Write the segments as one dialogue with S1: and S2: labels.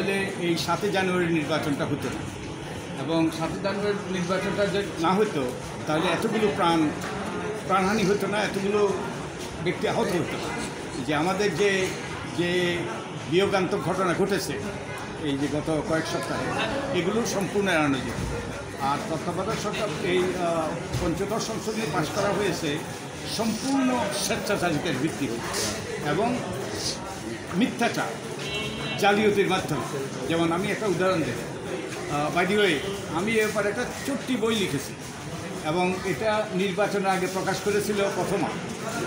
S1: তাহলে এই 7 জানুয়ারি নির্বাচনটা হতো না, এবং 7 জানুয়ারি নির্বাচনটা যে না হতো তাহলে এতগুলো প্রাণহানি হতো না, এতগুলো ব্যক্তি আহত হতো না। যে আমাদের যে যে বিয়োগান্তক ঘটনা ঘটেছে এই যে গত কয়েক সপ্তাহে, এগুলো সম্পূর্ণ এড়ানো যেত। আর তত্ত্বাবধায়ক সরকার এই পঞ্চদশ সংশোধনী পাশ করা হয়েছে সম্পূর্ণ স্বেচ্ছাচারিতার ভিত্তিতে এবং মিথ্যাচার জালিয়াতির মাধ্যমে। যেমন আমি একটা উদাহরণ দেব, বাই দি ওয়ে, আমি এর ব্যাপারে একটা ছোট্টি বই লিখেছি এবং এটা নির্বাচনের আগে প্রকাশ করেছিল প্রথমা,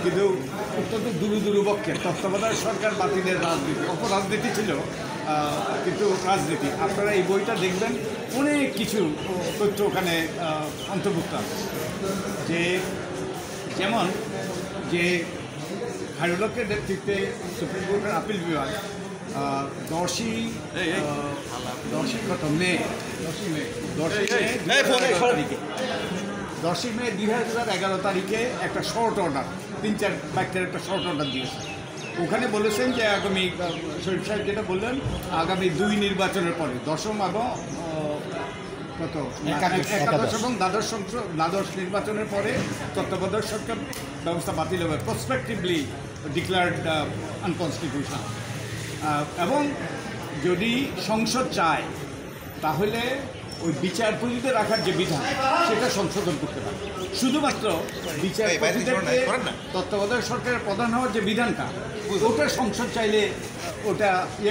S1: কিন্তু অত্যন্ত দুরুপক্ষের তত্ত্বাবধায়ক সরকার বাতিলের রাজনীতি, অপরাজনীতি ছিল, কিন্তু রাজনীতি। আপনারা এই বইটা দেখবেন, অনেক কিছু তথ্য ওখানে অন্তর্ভুক্ত আছে। যেমন যে খায়রুলকের নেতৃত্বে সুপ্রিম কোর্টের আপিল বিভাগ 10ই মে 2011 তারিখে একটা শর্ট অর্ডার, 3-4 বাক্যের একটা শর্ট অর্ডার দিয়েছে। ওখানে বলেছেন যে আগামী, শরীফ সাহেব যেটা বললেন, আগামী 2 নির্বাচনের পরে 10ম এবং একাদশ এবং দ্বাদশ নির্বাচনের পরে তত্ত্বাবধায়ক সরকার ব্যবস্থা বাতিল হবে, প্রসপেক্টিভলি ডিক্লার্ড আনকনস্টিটিউশনাল। এবং যদি সংসদ চায় তাহলে ওই বিচারপতিদের রাখার যে বিধান সেটা সংশোধন করতে পারে। শুধুমাত্র বিচারপতিদেরকে তত্ত্বাবধায়ক সরকারের প্রধান হওয়ার যে বিধানটা, ওটা সংসদ চাইলে ওটা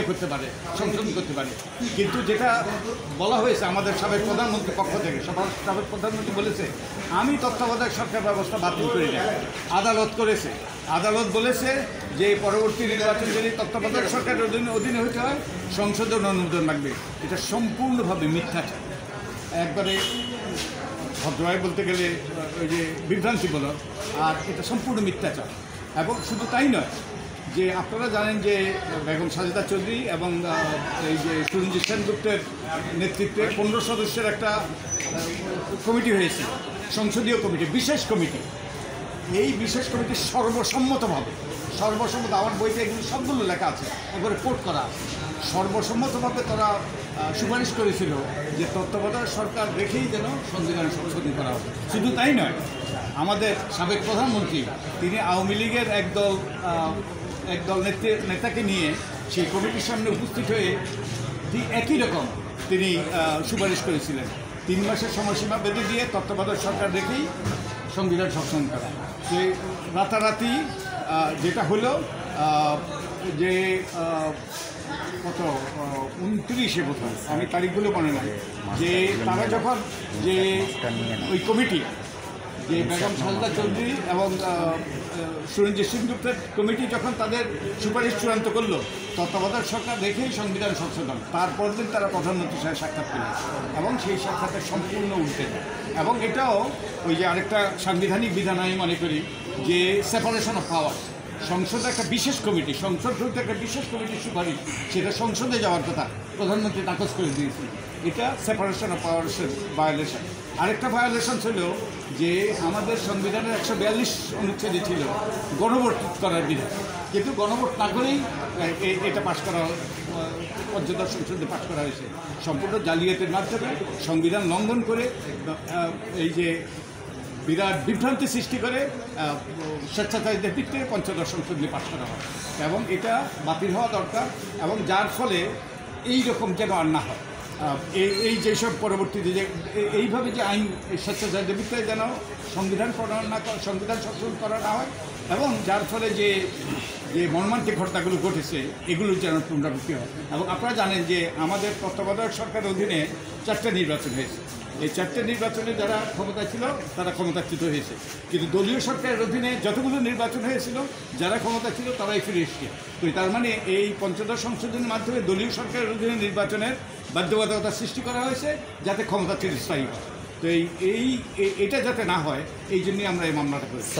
S1: করতে পারে, সংশোধন করতে পারে। কিন্তু যেটা বলা হয়েছে আমাদের সাবেক প্রধানমন্ত্রীর পক্ষ থেকে, সাবেক প্রধানমন্ত্রী বলেছে আমি তত্ত্বাবধায়ক সরকার ব্যবস্থা বাতিল করে দেয়। আদালত বলেছে যে পরবর্তী নির্বাচন যদি তত্ত্বাবধায়ক সরকারের অধীনে হতে হয় সংসদের অনুমোদন লাগবে। এটা সম্পূর্ণভাবে মিথ্যাচার, একবারে ভদ্রভাবে বলতে গেলে ওই যে বিভ্রান্তি বলো, আর এটা সম্পূর্ণ মিথ্যাচার। এবং শুধু তাই নয়, যে আপনারা জানেন যে বেগম সাজেদা চৌধুরী এবং এই যে সুরঞ্জিত সেনগুপ্তের নেতৃত্বে 15 সদস্যের একটা কমিটি হয়েছে, সংসদীয় কমিটি, বিশেষ কমিটি। এই বিশেষ কমিটি সর্বসম্মত, আমার বইতে এগুলো সবগুলো লেখা আছে, একবারে কোট করা আছে। সর্বসম্মতভাবে তারা সুপারিশ করেছিল যে তত্ত্বাবধায়ক সরকার রেখেই যেন সংবিধান সংশোধন করা হবে। শুধু তাই নয়, আমাদের সাবেক প্রধানমন্ত্রী তিনি আওয়ামী লীগের একদল নেতাকে নিয়ে সেই কমিটির সামনে উপস্থিত হয়ে একই রকম তিনি সুপারিশ করেছিলেন 3 মাসের সময়সীমা বেঁধে দিয়ে তত্ত্বাবধায়ক সরকার রেখেই সংবিধান সংশোধন করা। যে রাতারাতি যেটা হলো যে কত 29-এ বোধ, আমি তারিখগুলো মনে নাই, যে তারা যখন যে ওই কমিটি, যে বেগম সাজেদা চৌধুরী এবং সুরঞ্জিত সেনগুপ্তের কমিটি যখন তাদের সুপারিশ চূড়ান্ত করলো তত্ত্বাবধায়ক সরকার রেখেই সংবিধান সংশোধন, তারপর দিন তারা প্রধানমন্ত্রীর সাথে সাক্ষাৎ পেলেন এবং সেই সাক্ষাতের সম্পূর্ণ উল্টে যায়। এবং এটাও ওই যে আরেকটা সাংবিধানিক বিধান আমি মনে করি যে সেপারেশন অফ পাওয়ার। সংসদে একটা বিশেষ কমিটি, সংসদ হতে একটা বিশেষ কমিটির সুপারিশ, সেটা সংসদে যাওয়ার কথা প্রধানমন্ত্রী নাকচ করে দিয়েছিল। এটা সেপারেশন অফ পাওয়ার্সের ভায়োলেশন। আরেকটা ভায়োলেশন ছিল যে আমাদের সংবিধানের 142 অনুচ্ছেদে ছিল গণভোট করার বিধান, কিন্তু গণভোট না করেই এটা পাশ করা, পঞ্চদশ সংসদে পাশ করা হয়েছে সম্পূর্ণ জালিয়াতির মাধ্যমে, সংবিধান লঙ্ঘন করে, এই যে বিরাট বিভ্রান্তি সৃষ্টি করে স্বেচ্ছাচারিতার দিক থেকে পঞ্চদশ সংশোধনী পাশ করা হয়। এবং এটা বাতিল হওয়া দরকার, এবং যার ফলে এই রকম যেন আর না হয়। এই যেসব পরবর্তীতে যে এইভাবে যে আইন স্বেচ্ছাচারিতার ভিত্তিতে যেন সংবিধান সংশোধন করা না হয়, এবং যার ফলে যে মর্মান্তিক ঘটনাগুলো ঘটেছে এগুলোর যেন পুনরাবৃত্তি হয়। এবং আপনারা জানেন যে আমাদের তত্ত্বাবধায়ক সরকারের অধীনে 4টা নির্বাচন হয়েছে। এই 4টে নির্বাচনে যারা ক্ষমতায় ছিল তারা ক্ষমতাচ্যুত হয়েছে, কিন্তু দলীয় সরকারের অধীনে যতগুলো নির্বাচন হয়েছিল যারা ক্ষমতা ছিল তারাই ফিরে এসছে। তো তার মানে এই পঞ্চদশ সংশোধনের মাধ্যমে দলীয় সরকারের অধীনে নির্বাচনের বাধ্যবাধকতা সৃষ্টি করা হয়েছে যাতে ক্ষমতা চিরস্থায়ী হয়। তো এটা যাতে না হয় এই জন্যই আমরা এই মামলাটা করেছি।